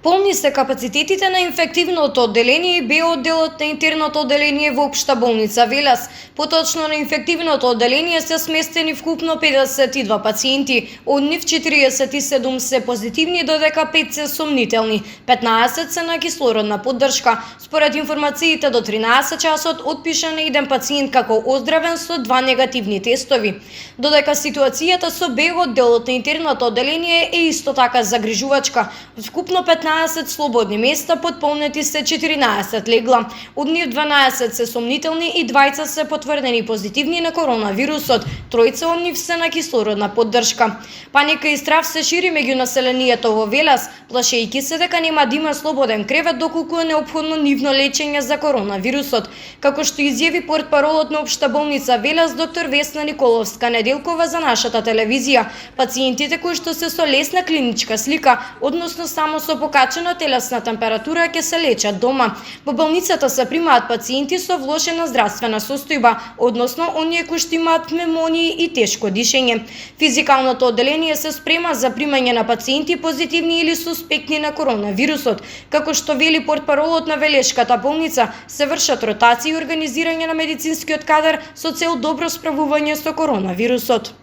Полни се капацитетите на инфективното одделение и Б одделот на интерното одделение во Општа болница Велес. Поточно на инфективното одделение се сместени вкупно 52 пациенти, од нив 47 се позитивни, додека 5 се сомнителни, 15 се на кислородна поддршка. Според информациите до 13 часот отпишан е еден пациент како оздравен со 2 негативни тестови. Додека ситуацијата со Б одделот на интерното одделение е исто така загрижувачка. Вкупно 15 слободни места, потполнети се 14 легла. Од нив 12 се сомнителни и 20 се потврдени позитивни на коронавирусот. Тројца од нив се на кислородна поддршка. Паника и страв се шири меѓу населението во Велес, плашејќи се дека нема да има слободен кревет доколку е неопходно нивно лечење за коронавирусот. Како што изјави портпаролот на Општа болница Велес доктор Весна Николовска Неделкова за нашата телевизија, пациентите кои што се со лесна клиничка слика, односно само со покачена телесна температура, ќе се лечат дома. Во болницата се примаат пациенти со влошена здравствена состојба, односно оние кои што имаат пневмонии и тешко дишење. Физикалното одделение се спрема за примање на пациенти позитивни или суспектни на коронавирусот. Како што вели портпаролот на Велешката болница, се вршат ротации и организирање на медицинскиот кадар со цел добро справување со коронавирусот.